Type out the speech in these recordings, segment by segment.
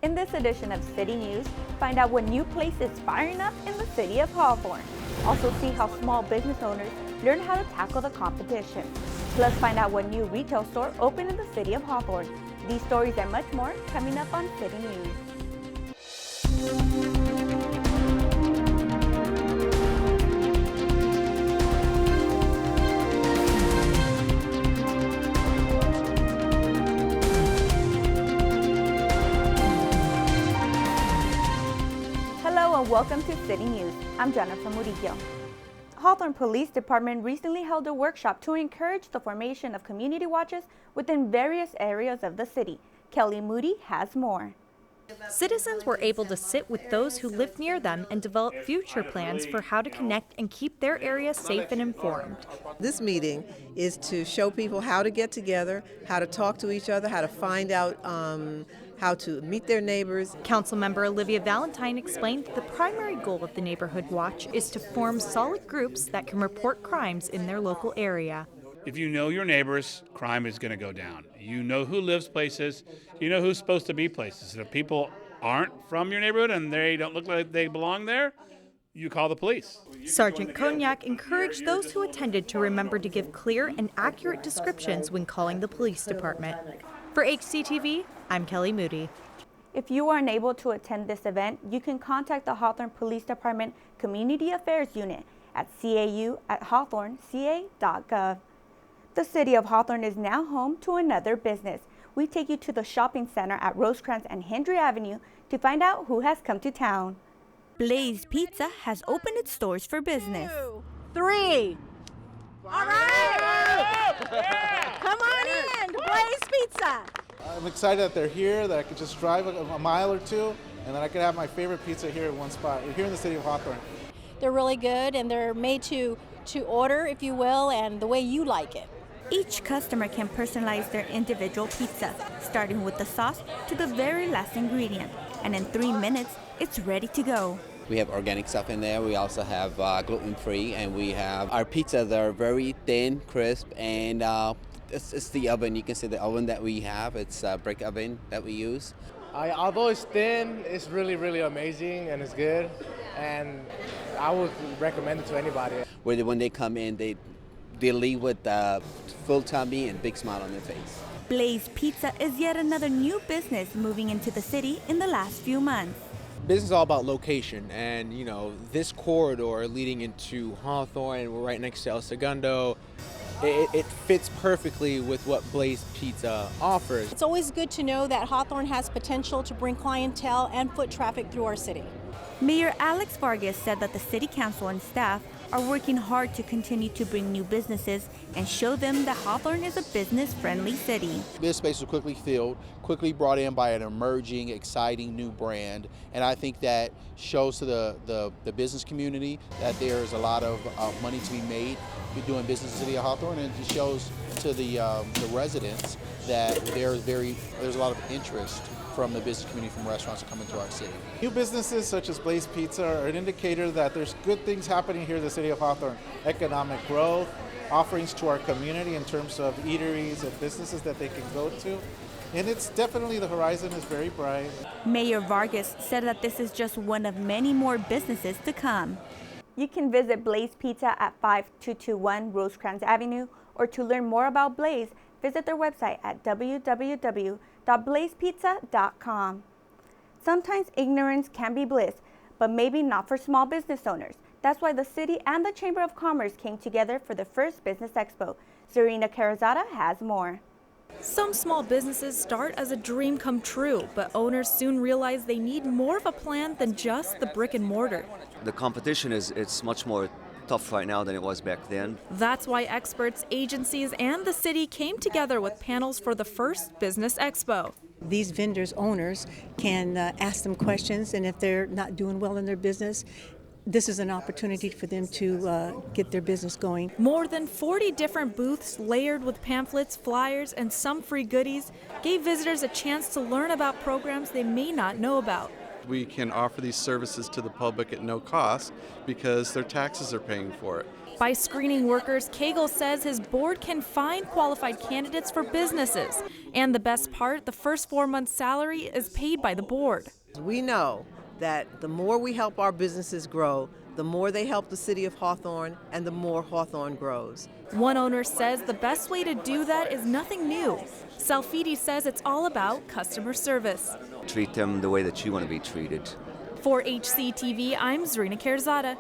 In this edition of City News, find out what new place is firing up in the city of Hawthorne. Also see how small business owners learn how to tackle the competition. Plus find out what new retail store opened in the city of Hawthorne. These stories and much more coming up on City News. Hello and welcome to City News. I'm Jennifer Murillo. Hawthorne Police Department recently held a workshop to encourage the formation of community watches within various areas of the city. Kelly Moody has more. Citizens were able to sit with those who live near them and develop future plans for how to connect and keep their area safe and informed. This meeting is to show people how to get together, how to talk to each other, how to find out how to meet their neighbors. Councilmember Olivia Valentine explained the primary goal of the Neighborhood Watch is to form solid groups that can report crimes in their local area. If you know your neighbors, crime is going to go down. You know who lives places, you know who's supposed to be places. If people aren't from your neighborhood and they don't look like they belong there, you call the police. Sergeant Cognac encouraged those who attended to remember to give clear and accurate descriptions when calling the police department. For HCTV, I'm Kelly Moody. If you are unable to attend this event, you can contact the Hawthorne Police Department Community Affairs Unit at cau@hawthorneca.gov. The city of Hawthorne is now home to another business. We take you to the shopping center at Rosecrans and Hendry Avenue to find out who has come to town. Blaze Pizza has opened its doors for business. 2, 3. All right. Come on in, Blaze Pizza. I'm excited that they're here, that I could just drive a mile or two, and that I could have my favorite pizza here in one spot, here in the city of Hawthorne. They're really good, and they're made to order, if you will, and the way you like it. Each customer can personalize their individual pizza, starting with the sauce to the very last ingredient. And in 3 minutes, it's ready to go. We have organic stuff in there. We also have gluten-free, and we have our pizzas that are very thin, crisp, and it's the oven. You can see the oven that we have. It's a brick oven that we use. Although it's thin, it's really, really amazing, and it's good. And I would recommend it to anybody. When they come in, they leave with a full tummy and big smile on their face. Blaze Pizza is yet another new business moving into the city in the last few months. Business is all about location, and this corridor leading into Hawthorne, we're right next to El Segundo. It fits perfectly with what Blaze Pizza offers. It's always good to know that Hawthorne has potential to bring clientele and foot traffic through our city. Mayor Alex Vargas said that the city council and staff are working hard to continue to bring new businesses and show them that Hawthorne is a business-friendly city. This space was quickly filled, quickly brought in by an emerging, exciting new brand, and I think that shows to the business community that there's a lot of money to be made doing business in the city of Hawthorne, and it shows to the residents that there's a lot of interest from the business community, from restaurants to come into our city. New businesses such as Blaze Pizza are an indicator that there's good things happening here in the city of Hawthorne. Economic growth, offerings to our community in terms of eateries and businesses that they can go to. And it's definitely, the horizon is very bright. Mayor Vargas said that this is just one of many more businesses to come. You can visit Blaze Pizza at 5221 Rosecrans Avenue, or to learn more about Blaze, visit their website at www.blazepizza.com. Sometimes ignorance can be bliss, but maybe not for small business owners. That's why the city and the Chamber of Commerce came together for the first Business Expo. Zarina Carazada has more. Some small businesses start as a dream come true, but owners soon realize they need more of a plan than just the brick and mortar. The competition it's much more tough right now than it was back then. That's why experts, agencies, and the city came together with panels for the first Business Expo. These vendors' owners can ask them questions, and if they're not doing well in their business, this is an opportunity for them to get their business going. More than 40 different booths layered with pamphlets, flyers, and some free goodies gave visitors a chance to learn about programs they may not know about. We can offer these services to the public at no cost because their taxes are paying for it. By screening workers, Cagle says his board can find qualified candidates for businesses. And the best part, the first 4 months' salary is paid by the board. We know that the more we help our businesses grow, the more they help the city of Hawthorne, and the more Hawthorne grows. One owner says the best way to do that is nothing new. Salfidi says it's all about customer service. Treat them the way that you want to be treated. For HCTV, I'm Zarina Kerzada.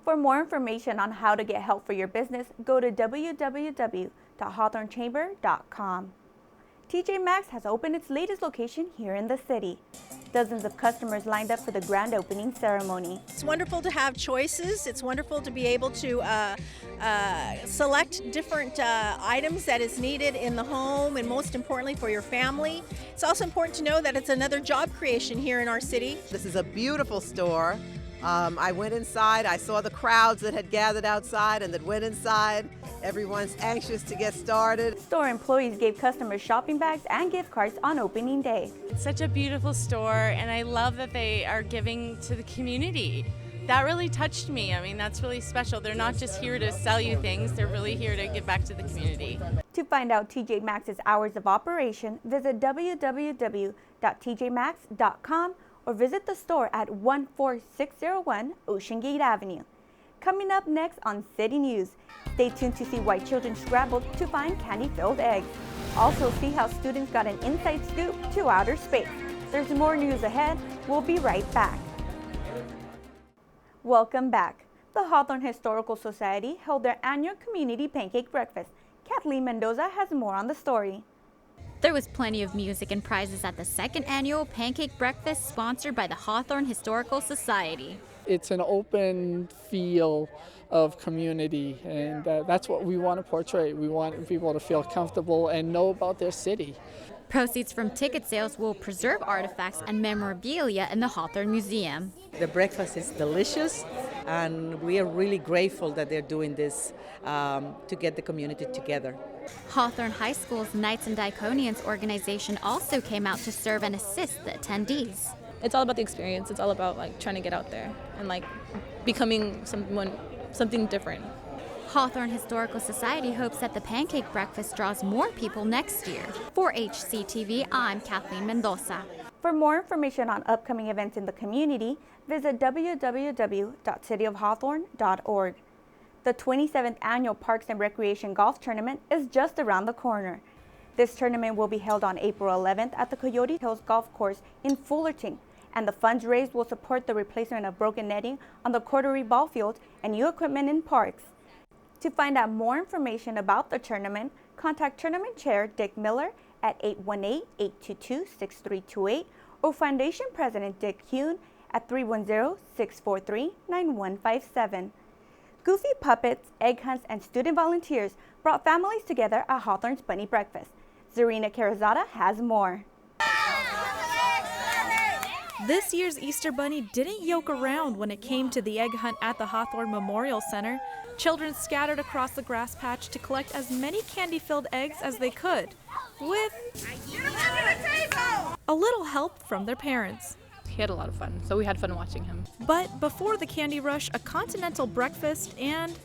For more information on how to get help for your business, go to www.hawthornechamber.com. TJ Maxx has opened its latest location here in the city. Dozens of customers lined up for the grand opening ceremony. It's wonderful to have choices. It's wonderful to be able to select different items that is needed in the home, and most importantly for your family. It's also important to know that it's another job creation here in our city. This is a beautiful store. I went inside, I saw the crowds that had gathered outside and that went inside. Everyone's anxious to get started. Store employees gave customers shopping bags and gift cards on opening day. It's such a beautiful store, and I love that they are giving to the community. That really touched me. I mean, that's really special. They're not just here to sell you things, they're really here to give back to the community. To find out TJ Maxx's hours of operation, visit www.tjmaxx.com or visit the store at 14601 Ocean Gate Avenue. Coming up next on City News, stay tuned to see why children scrambled to find candy-filled eggs. Also see how students got an inside scoop to outer space. There's more news ahead. We'll be right back. Welcome back. The Hawthorne Historical Society held their annual community pancake breakfast. Kathleen Mendoza has more on the story. There was plenty of music and prizes at the second annual Pancake Breakfast sponsored by the Hawthorne Historical Society. It's an open feel of community, and that's what we want to portray. We want people to feel comfortable and know about their city. Proceeds from ticket sales will preserve artifacts and memorabilia in the Hawthorne Museum. The breakfast is delicious, and we are really grateful that they're doing this to get the community together. Hawthorne High School's Knights and Diaconians organization also came out to serve and assist the attendees. It's all about the experience. It's all about trying to get out there and becoming something different. Hawthorne Historical Society hopes that the Pancake Breakfast draws more people next year. For HCTV, I'm Kathleen Mendoza. For more information on upcoming events in the community, visit www.cityofhawthorne.org. The 27th Annual Parks and Recreation Golf Tournament is just around the corner. This tournament will be held on April 11th at the Coyote Hills Golf Course in Fullerton, and the funds raised will support the replacement of broken netting on the Cordery ball field and new equipment in parks. To find out more information about the tournament, contact Tournament Chair Dick Miller at 818-822-6328 or Foundation President Dick Hune at 310-643-9157. Goofy puppets, egg hunts, and student volunteers brought families together at Hawthorne's Bunny Breakfast. Zarina Kerzada has more. This year's Easter Bunny didn't yoke around when it came to the egg hunt at the Hawthorne Memorial Center. Children scattered across the grass patch to collect as many candy-filled eggs as they could, with a little help from their parents. He had a lot of fun, so we had fun watching him. But before the candy rush, a continental breakfast and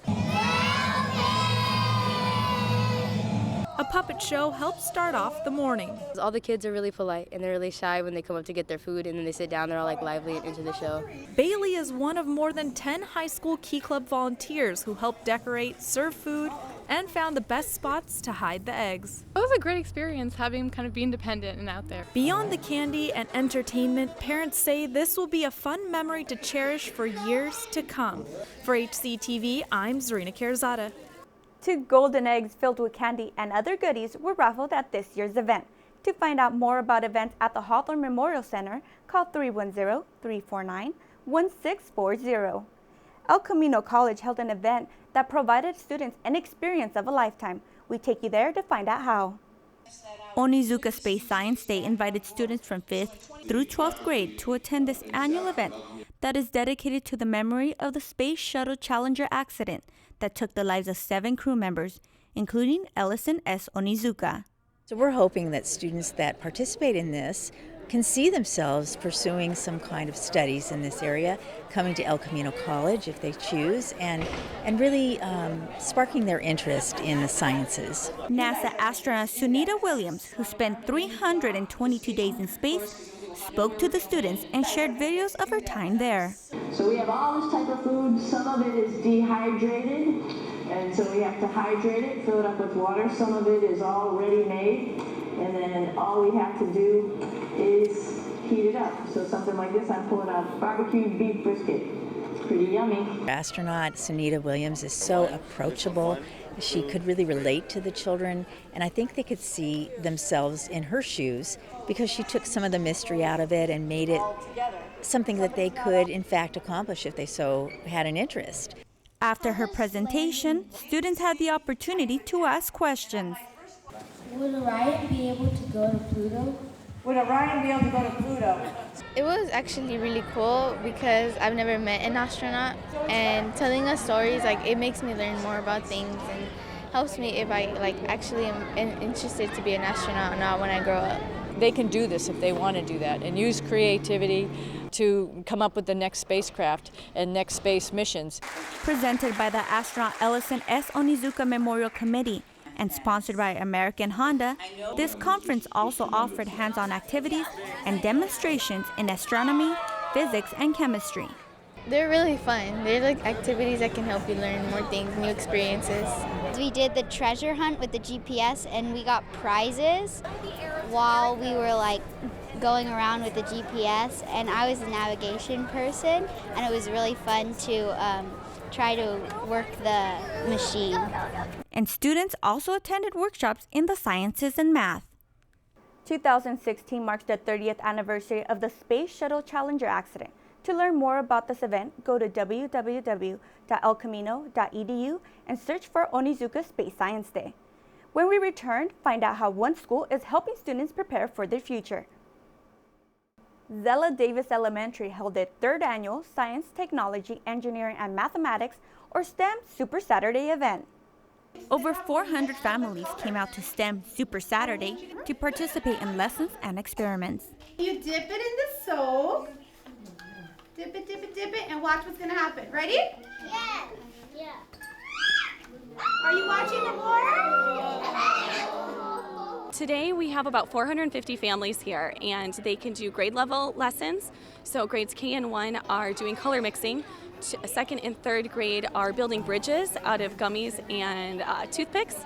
a puppet show helped start off the morning. All the kids are really polite and they're really shy when they come up to get their food, and then they sit down, they're all lively and into the show. Bailey is one of more than 10 high school Key Club volunteers who helped decorate, serve food, and found the best spots to hide the eggs. It was a great experience having him kind of be independent and out there. Beyond the candy and entertainment, parents say this will be a fun memory to cherish for years to come. For HCTV, I'm Zarina Kerzada. 2 golden eggs filled with candy and other goodies were raffled at this year's event. To find out more about events at the Hawthorne Memorial Center, call 310-349-1640. El Camino College held an event that provided students an experience of a lifetime. We take you there to find out how. Onizuka Space Science Day invited students from 5th through 12th grade to attend this annual event that is dedicated to the memory of the Space Shuttle Challenger accident that took the lives of 7 crew members, including Ellison S. Onizuka. So we're hoping that students that participate in this can see themselves pursuing some kind of studies in this area, coming to El Camino College if they choose, and really sparking their interest in the sciences. NASA astronaut Sunita Williams, who spent 322 days in space, spoke to the students and shared videos of her time there. So we have all this type of food. Some of it is dehydrated, and so we have to hydrate it, fill it up with water. Some of it is already made, and then all we have to do is heat it up. So something like this, I'm pulling a barbecued beef brisket. It's pretty yummy. Astronaut Sunita Williams is so approachable. She could really relate to the children, and I think they could see themselves in her shoes because she took some of the mystery out of it and made it something that they could, in fact, accomplish if they so had an interest. After her presentation, students had the opportunity to ask questions. Would Orion be able to go to Pluto? Would Orion be able to go to Pluto? It was actually really cool because I've never met an astronaut, and telling us stories, like, it makes me learn more about things and helps me if I actually am interested to be an astronaut or not when I grow up. They can do this if they want to do that and use creativity to come up with the next spacecraft and next space missions. Presented by the astronaut Ellison S. Onizuka Memorial Committee and sponsored by American Honda, this conference also offered hands-on activities and demonstrations in astronomy, physics, and chemistry. They're really fun. They're like activities that can help you learn more things, new experiences. We did the treasure hunt with the GPS, and we got prizes while we were going around with the GPS, and I was a navigation person, and it was really fun to try to work the machine. And students also attended workshops in the sciences and math. 2016 marks the 30th anniversary of the Space Shuttle Challenger accident. To learn more about this event, go to www.elcamino.edu and search for Onizuka Space Science Day. When we return, find out how one school is helping students prepare for their future. Zella Davis Elementary held its third annual Science, Technology, Engineering, and Mathematics, or STEM, Super Saturday event. Over 400 families came out to STEM Super Saturday to participate in lessons and experiments. You dip it in the soap. Dip it, dip it, dip it, and watch what's going to happen. Ready? Yeah. Yeah. Are you watching the board? Today we have about 450 families here, and they can do grade level lessons. So grades K and 1 are doing color mixing. Second and third grade are building bridges out of gummies and toothpicks.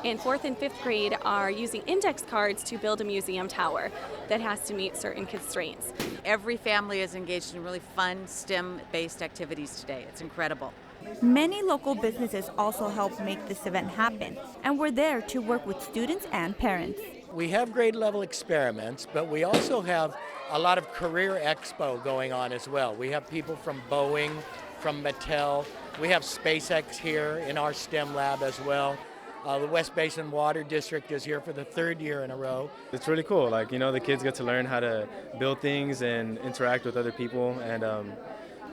And fourth and fifth grade are using index cards to build a museum tower that has to meet certain constraints. Every family is engaged in really fun STEM-based activities today. It's incredible. Many local businesses also helped make this event happen and were there to work with students and parents. We have grade level experiments, but we also have a lot of career expo going on as well. We have people from Boeing, from Mattel. We have SpaceX here in our STEM lab as well. The West Basin Water District is here for the third year in a row. It's really cool. The kids get to learn how to build things and interact with other people, and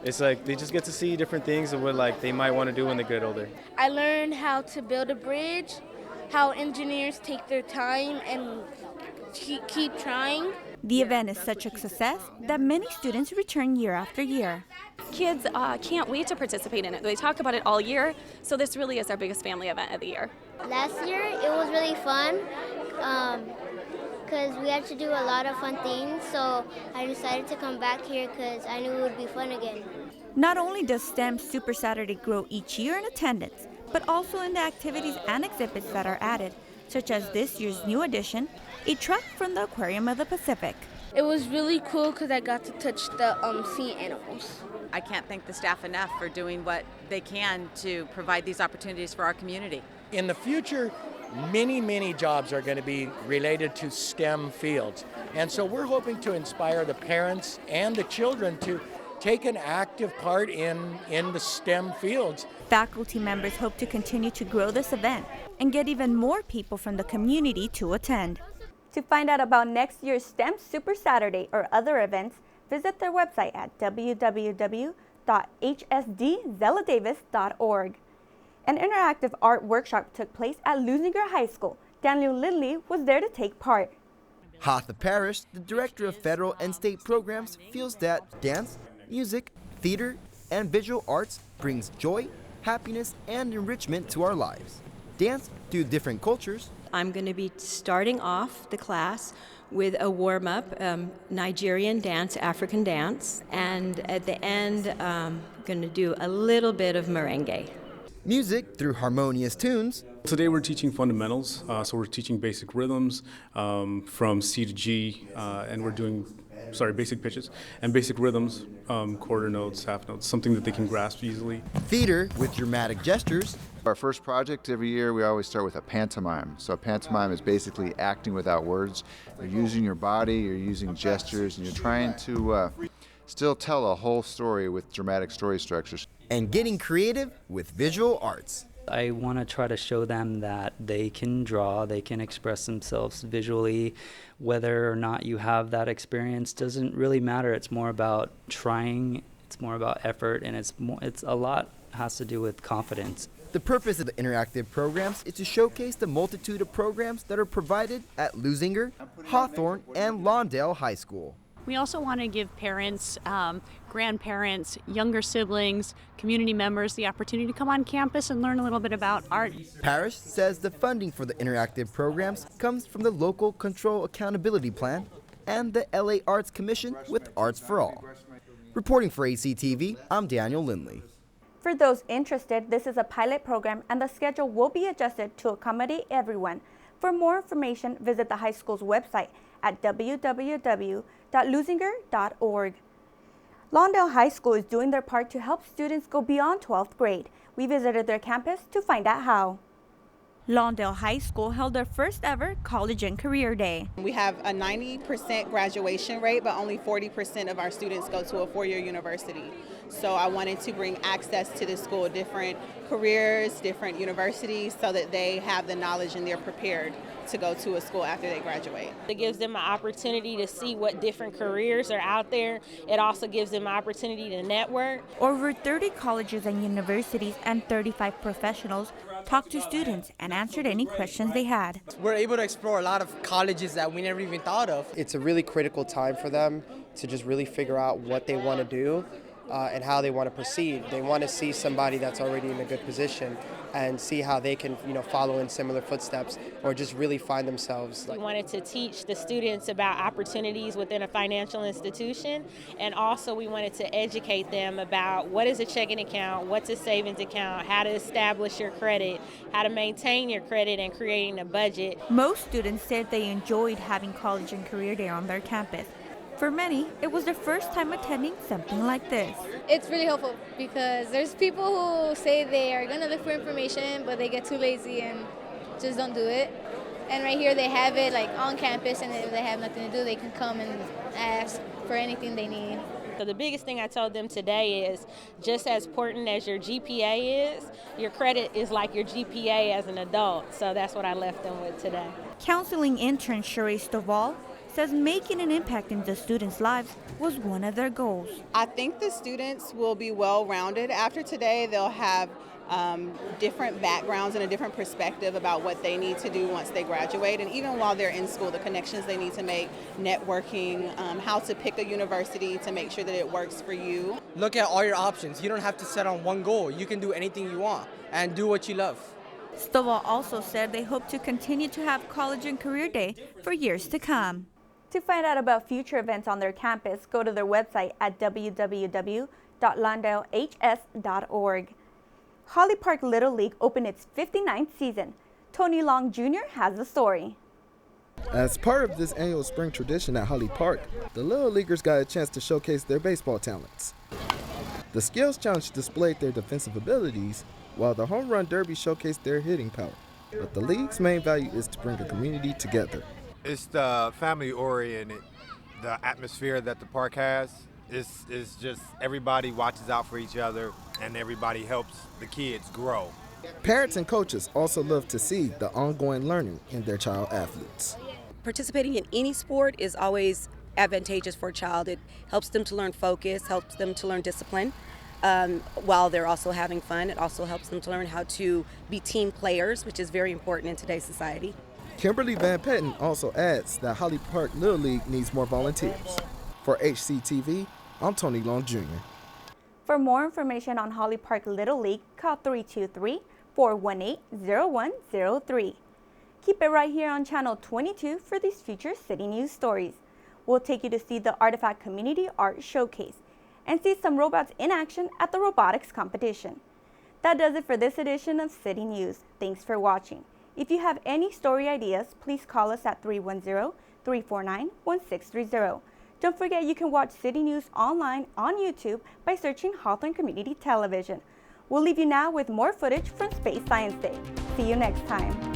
it's like they just get to see different things of what they might want to do when they get older. I learned how to build a bridge, how engineers take their time and keep trying. The event is such a success that many students return year after year. Kids can't wait to participate in it. They talk about it all year, so this really is our biggest family event of the year. Last year it was really fun because we had to do a lot of fun things, so I decided to come back here because I knew it would be fun again. Not only does STEM Super Saturday grow each year in attendance, but also in the activities and exhibits that are added, such as this year's new addition, a truck from the Aquarium of the Pacific. It was really cool because I got to touch the sea animals. I can't thank the staff enough for doing what they can to provide these opportunities for our community. In the future, many jobs are going to be related to STEM fields. And so we're hoping to inspire the parents and the children to take an active part in the STEM fields. Faculty members hope to continue to grow this event and get even more people from the community to attend. To find out about next year's STEM Super Saturday or other events, visit their website at www.hsdzelladavis.org. An interactive art workshop took place at Lusinger High School. Daniel Lindley was there to take part. Hawthorne Parrish, the director of federal and state programs, feels that dance, music, theater, and visual arts brings joy, happiness, and enrichment to our lives. Dance through different cultures. I'm going to be starting off the class with a warm-up, Nigerian dance, African dance, and at the end, I'm going to do a little bit of merengue. Music through harmonious tunes. Today we're teaching fundamentals, so we're teaching basic rhythms from C to G, and we're doing basic pitches and basic rhythms, quarter notes, half notes, something that they can grasp easily. Theater with dramatic gestures. Our first project every year, we always start with a pantomime. So a pantomime is basically acting without words. You're using your body, you're using gestures, and you're trying to still tell a whole story with dramatic story structures. And getting creative with visual arts. I want to try to show them that they can draw, they can express themselves visually. Whether or not you have that experience doesn't really matter. It's more about trying, it's more about effort, and it's a lot has to do with confidence. The purpose of the interactive programs is to showcase the multitude of programs that are provided at Onizuka, Hawthorne, and Lawndale High School. We also want to give parents, grandparents, younger siblings, community members the opportunity to come on campus and learn a little bit about art. Parrish says the funding for the interactive programs comes from the Local Control Accountability Plan and the LA Arts Commission with Arts for All. Reporting for ACTV, I'm Daniel Lindley. For those interested, this is a pilot program and the schedule will be adjusted to accommodate everyone. For more information, visit the high school's website at www.lawndale.org. Lawndale High School is doing their part to help students go beyond 12th grade. We visited their campus to find out how. Lawndale High School held their first ever College and Career Day. We have a 90% graduation rate, but only 40% of our students go to a four-year university. So I wanted to bring access to the school, different careers, different universities, so that they have the knowledge and they're prepared to go to a school after they graduate. It gives them an opportunity to see what different careers are out there. It also gives them an opportunity to network. Over 30 colleges and universities and 35 professionals talked to students and answered any questions they had. We're able to explore a lot of colleges that we never even thought of. It's a really critical time for them to just really figure out what they want to do and how they want to proceed. They want to see somebody that's already in a good position and see how they can, follow in similar footsteps or just really find themselves. We wanted to teach the students about opportunities within a financial institution, and also we wanted to educate them about what is a checking account, what's a savings account, how to establish your credit, how to maintain your credit, and creating a budget. Most students said they enjoyed having College and Career Day on their campus. For many, it was their first time attending something like this. It's really helpful because there's people who say they are going to look for information, but they get too lazy and just don't do it. And right here they have it on campus, and if they have nothing to do, they can come and ask for anything they need. So the biggest thing I told them today is just as important as your GPA is, your credit is like your GPA as an adult. So that's what I left them with today. Counseling intern Sheree Stovall says making an impact in the students' lives was one of their goals. I think the students will be well-rounded. After today, they'll have different backgrounds and a different perspective about what they need to do once they graduate. And even while they're in school, the connections they need to make, networking, how to pick a university to make sure that it works for you. Look at all your options. You don't have to set on one goal. You can do anything you want and do what you love. Stovall also said they hope to continue to have College and Career Day for years to come. To find out about future events on their campus, go to their website at www.lawndalehs.org. Holly Park Little League opened its 59th season. Tony Long Jr. has the story. As part of this annual spring tradition at Holly Park, the Little Leaguers got a chance to showcase their baseball talents. The Skills Challenge displayed their defensive abilities, while the Home Run Derby showcased their hitting power. But the league's main value is to bring a community together. It's the family-oriented, the atmosphere that the park has. Is just everybody watches out for each other and everybody helps the kids grow. Parents and coaches also love to see the ongoing learning in their child athletes. Participating in any sport is always advantageous for a child. It helps them to learn focus, helps them to learn discipline. While they're also having fun, it also helps them to learn how to be team players, which is very important in today's society. Kimberly Van Petten also adds that Holly Park Little League needs more volunteers. For HCTV, I'm Tony Long Jr. For more information on Holly Park Little League, call 323-418-0103. Keep it right here on Channel 22 for these future city news stories. We'll take you to see the Artifact Community Art Showcase and see some robots in action at the robotics competition. That does it for this edition of City News. Thanks for watching. If you have any story ideas, please call us at 310-349-1630. Don't forget you can watch City News online on YouTube by searching Hawthorne Community Television. We'll leave you now with more footage from Space Science Day. See you next time.